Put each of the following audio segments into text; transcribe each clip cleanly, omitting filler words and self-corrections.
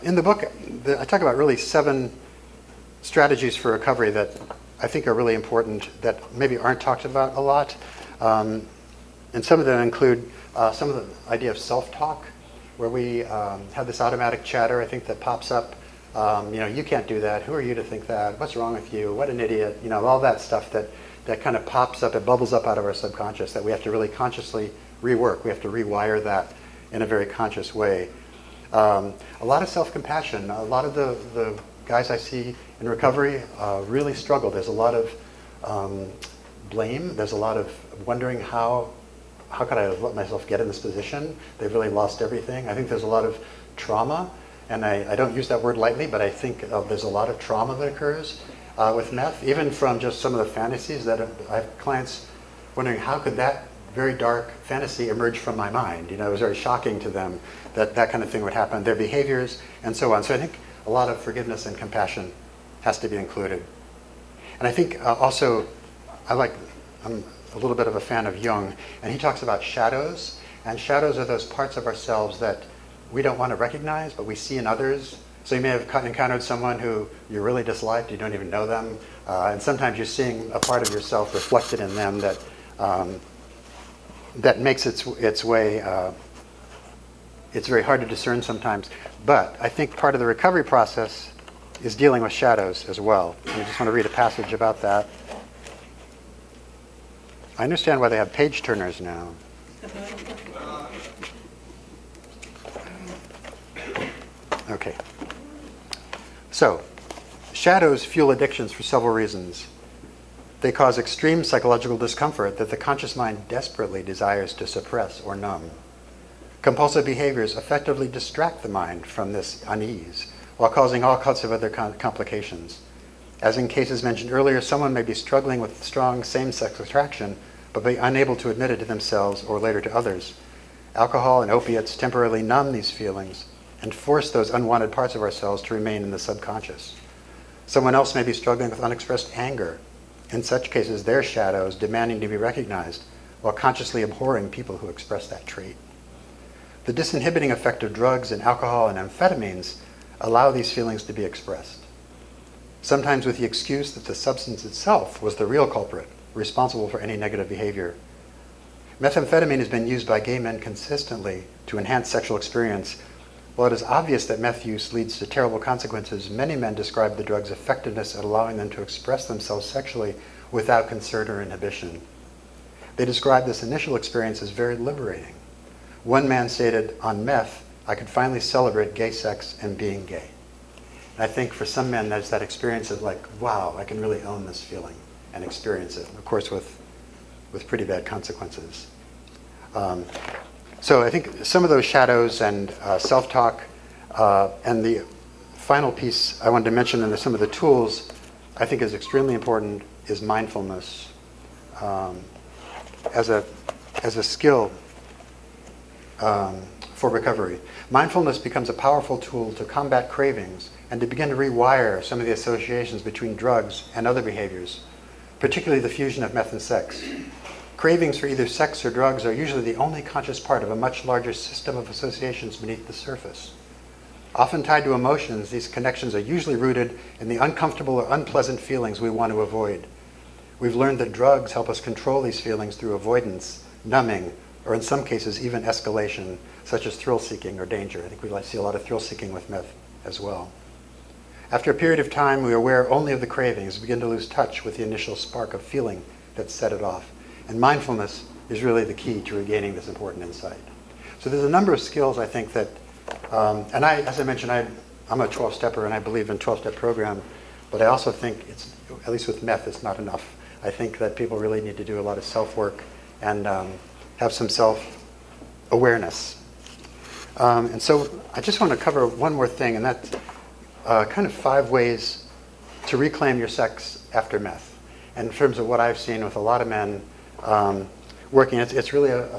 In the book, I talk about really 7 strategies for recovery that I think are really important that maybe aren't talked about a lot. And some of them include some of the idea of self-talk, where we have this automatic chatter, I think, that pops up. You can't do that. Who are you to think that? What's wrong with you? What an idiot. All that stuff that kind of pops up, it bubbles up out of our subconscious that we have to really consciously rework. We have to rewire that in a very conscious way. A lot of self-compassion. A lot of the guys I see in recovery really struggle. There's a lot of blame. There's a lot of wondering how could I let myself get in this position? They've really lost everything. I think there's a lot of trauma, and I don't use that word lightly, but I think there's a lot of trauma that occurs with meth, even from just some of the fantasies that I have clients wondering how could that very dark fantasy emerge from my mind. It was very shocking to them that that kind of thing would happen, their behaviors, and so on. So I think a lot of forgiveness and compassion has to be included. And I think also, I'm a little bit of a fan of Jung, and he talks about shadows, and shadows are those parts of ourselves that we don't want to recognize, but we see in others. So you may have encountered someone who you really disliked, you don't even know them, and sometimes you're seeing a part of yourself reflected in them that makes its way. It's very hard to discern sometimes, but I think part of the recovery process is dealing with shadows as well. And I just want to read a passage about that. I understand why they have page turners now. Okay. So, shadows fuel addictions for several reasons. They cause extreme psychological discomfort that the conscious mind desperately desires to suppress or numb. Compulsive behaviors effectively distract the mind from this unease, while causing all kinds of other complications. As in cases mentioned earlier, someone may be struggling with strong same-sex attraction, but be unable to admit it to themselves or later to others. Alcohol and opiates temporarily numb these feelings and force those unwanted parts of ourselves to remain in the subconscious. Someone else may be struggling with unexpressed anger. In such cases, their shadows demanding to be recognized, while consciously abhorring people who express that trait. The disinhibiting effect of drugs and alcohol and amphetamines allow these feelings to be expressed, sometimes with the excuse that the substance itself was the real culprit, responsible for any negative behavior. Methamphetamine has been used by gay men consistently to enhance sexual experience. While it is obvious that meth use leads to terrible consequences, many men describe the drug's effectiveness at allowing them to express themselves sexually without concern or inhibition. They describe this initial experience as very liberating. One man stated, "On meth, I could finally celebrate gay sex and being gay." And I think for some men, there's that experience of like, wow, I can really own this feeling and experience it, of course with pretty bad consequences. So I think some of those shadows and self-talk, and the final piece I wanted to mention, and some of the tools I think is extremely important, is mindfulness as a skill for recovery. Mindfulness becomes a powerful tool to combat cravings and to begin to rewire some of the associations between drugs and other behaviors, particularly the fusion of meth and sex. Cravings for either sex or drugs are usually the only conscious part of a much larger system of associations beneath the surface. Often tied to emotions, these connections are usually rooted in the uncomfortable or unpleasant feelings we want to avoid. We've learned that drugs help us control these feelings through avoidance, numbing, or in some cases even escalation, such as thrill-seeking or danger. I think we see a lot of thrill-seeking with meth as well. After a period of time, we are aware only of the cravings, begin to lose touch with the initial spark of feeling that set it off. And mindfulness is really the key to regaining this important insight. So there's a number of skills, I think, that, and as I mentioned, I'm a 12-stepper and I believe in 12-step program, but I also think it's, at least with meth, it's not enough. I think that people really need to do a lot of self-work and have some self-awareness. And so I just want to cover one more thing, and that's kind of 5 ways to reclaim your sex after meth. And in terms of what I've seen with a lot of men working, it's really a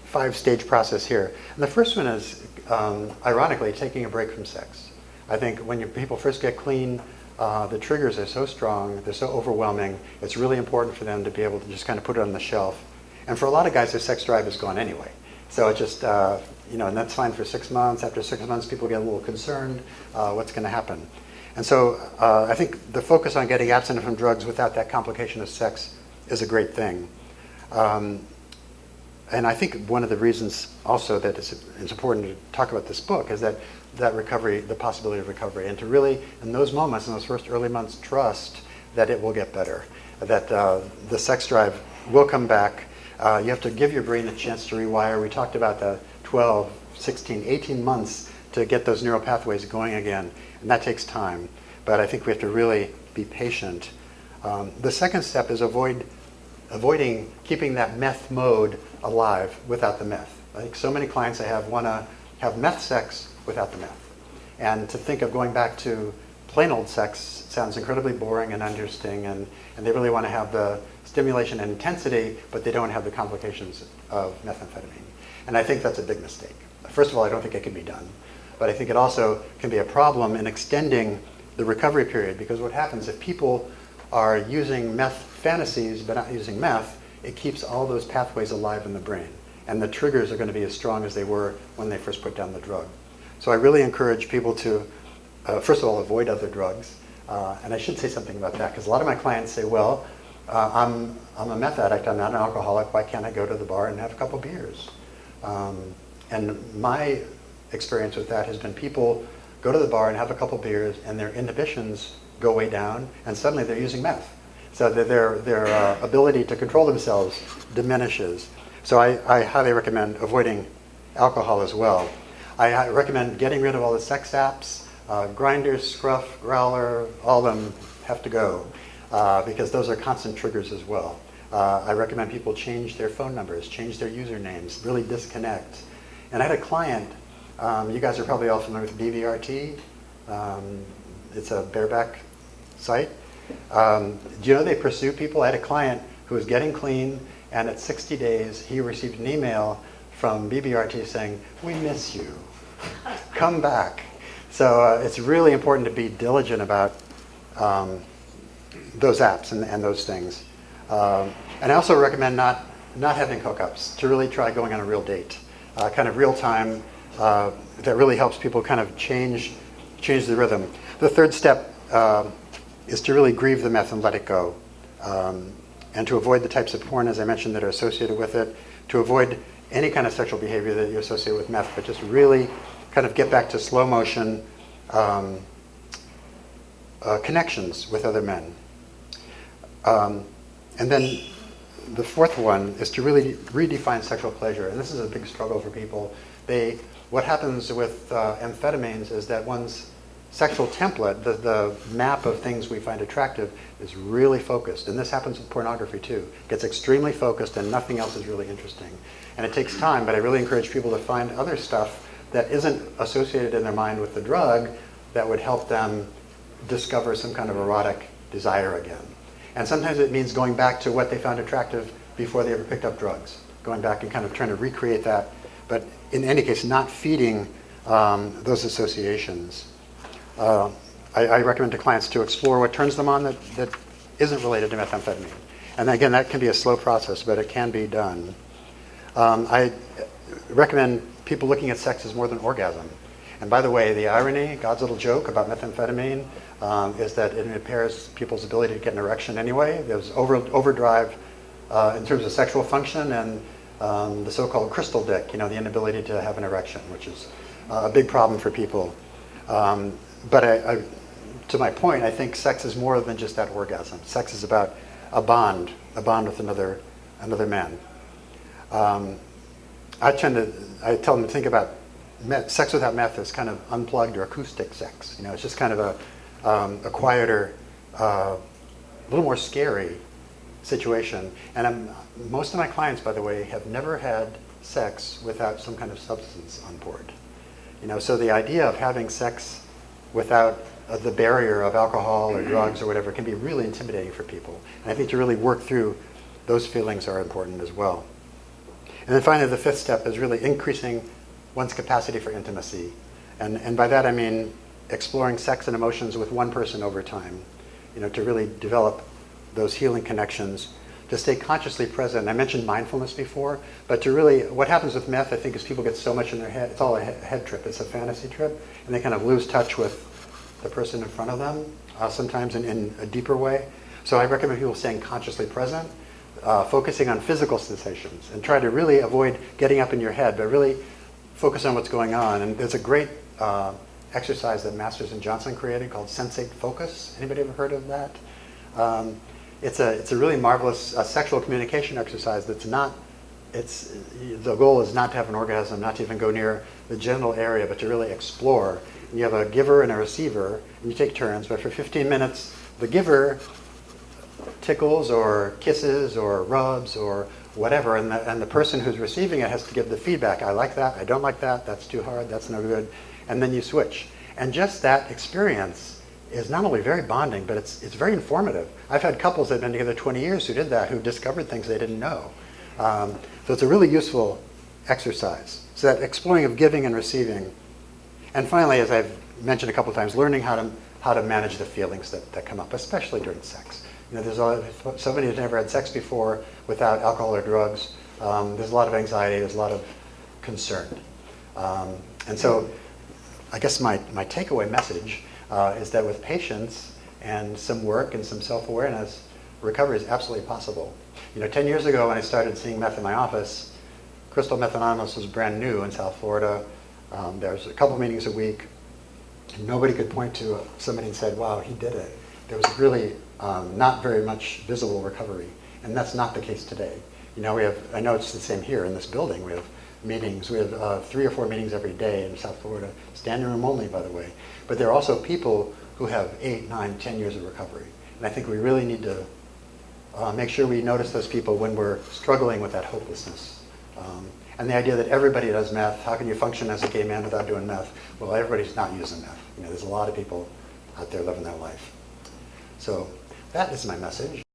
five-stage process here. And the first one is, ironically, taking a break from sex. I think when people first get clean, the triggers are so strong, they're so overwhelming, it's really important for them to be able to just kind of put it on the shelf. And for a lot of guys, their sex drive is gone anyway. So it just, and that's fine for 6 months. After 6 months, people get a little concerned. What's going to happen? And so I think the focus on getting abstinent from drugs without that complication of sex is a great thing. And I think one of the reasons also that it's important to talk about this book is that recovery, the possibility of recovery, and to really, in those moments, in those first early months, trust that it will get better, that the sex drive will come back. You have to give your brain a chance to rewire. We talked about the 12, 16, 18 months to get those neural pathways going again, and that takes time. But I think we have to really be patient. The second step is avoiding keeping that meth mode alive without the meth. I think so many clients I have want to have meth sex without the meth. And to think of going back to plain old sex sounds incredibly boring and uninteresting, and they really want to have the stimulation and intensity, but they don't have the complications of methamphetamine. And I think that's a big mistake. First of all, I don't think it can be done. But I think it also can be a problem in extending the recovery period, because what happens if people are using meth fantasies but not using meth, it keeps all those pathways alive in the brain. And the triggers are going to be as strong as they were when they first put down the drug. So I really encourage people to, first of all, avoid other drugs. And I should say something about that, because a lot of my clients say, well, I'm a meth addict, I'm not an alcoholic, why can't I go to the bar and have a couple beers? And my experience with that has been people go to the bar and have a couple beers and their inhibitions go way down and suddenly they're using meth. So that their ability to control themselves diminishes. So I highly recommend avoiding alcohol as well. I recommend getting rid of all the sex apps, Grindr, Scruff, Growler, all of them have to go because those are constant triggers as well. I recommend people change their phone numbers, change their usernames, really disconnect. And I had a client, you guys are probably all familiar with BVRT. It's a bareback site. Do you know they pursue people? I had a client who was getting clean, and at 60 days, he received an email from BBRT saying, "We miss you. Come back." So it's really important to be diligent about those apps and those things. And I also recommend not having hookups, to really try going on a real date, kind of real time. That really helps people kind of change the rhythm. The third step is to really grieve the meth and let it go. And to avoid the types of porn, as I mentioned, that are associated with it. To avoid any kind of sexual behavior that you associate with meth, but just really kind of get back to slow motion connections with other men. And then the fourth one is to really redefine sexual pleasure. And this is a big struggle for people. What happens with amphetamines is that one's sexual template, the map of things we find attractive, is really focused. And this happens with pornography too. It gets extremely focused and nothing else is really interesting. And it takes time, but I really encourage people to find other stuff that isn't associated in their mind with the drug that would help them discover some kind of erotic desire again. And sometimes it means going back to what they found attractive before they ever picked up drugs. Going back and kind of trying to recreate that, but in any case, not feeding those associations. I recommend to clients to explore what turns them on that isn't related to methamphetamine. And again, that can be a slow process, but it can be done. I recommend people looking at sex as more than orgasm. And by the way, the irony, God's little joke about methamphetamine is that it impairs people's ability to get an erection anyway. There's overdrive in terms of sexual function and the so-called crystal dick, the inability to have an erection, which is a big problem for people. But to my point, I think sex is more than just that orgasm. Sex is about a bond with another man. I tell them to think about sex without meth as kind of unplugged or acoustic sex. It's just kind of a quieter, a little more scary situation. And most of my clients, by the way, have never had sex without some kind of substance on board. So the idea of having sex without the barrier of alcohol or drugs or whatever can be really intimidating for people. And I think to really work through those feelings are important as well. And then finally, the fifth step is really increasing one's capacity for intimacy. And by that I mean exploring sex and emotions with one person over time, to really develop those healing connections to stay consciously present. I mentioned mindfulness before, but to really, what happens with meth, I think, is people get so much in their head. It's all a head trip. It's a fantasy trip, and they kind of lose touch with the person in front of them, sometimes in a deeper way. So I recommend people staying consciously present, focusing on physical sensations, and try to really avoid getting up in your head, but really focus on what's going on. And there's a great exercise that Masters and Johnson created called Sensate Focus. Anybody ever heard of that? It's a really marvelous sexual communication exercise that's not, the goal is not to have an orgasm, not to even go near the genital area, but to really explore. And you have a giver and a receiver, and you take turns, but for 15 minutes, the giver tickles or kisses or rubs or whatever, and the person who's receiving it has to give the feedback. I like that, I don't like that, that's too hard, that's no good, and then you switch. And just that experience is not only very bonding, but it's very informative. I've had couples that have been together 20 years who did that, who discovered things they didn't know. So it's a really useful exercise. So that exploring of giving and receiving. And finally, as I've mentioned a couple of times, learning how to manage the feelings that come up, especially during sex. You know, there's somebody who's never had sex before without alcohol or drugs. There's a lot of anxiety, there's a lot of concern. And so I guess my takeaway message is that with patience and some work and some self-awareness, recovery is absolutely possible. You know, 10 years ago when I started seeing meth in my office, Crystal Meth Anonymous was brand new in South Florida. There was a couple meetings a week, and nobody could point to somebody and said, wow, he did it. There was really not very much visible recovery, and that's not the case today. You know, I know it's the same here in this building. We have meetings. We have 3 or 4 meetings every day in South Florida, standing room only, by the way. But there are also people who have 8, 9, 10 years of recovery. And I think we really need to make sure we notice those people when we're struggling with that hopelessness. And the idea that everybody does meth, how can you function as a gay man without doing meth? Well, everybody's not using meth. You know, there's a lot of people out there living their life. So that is my message.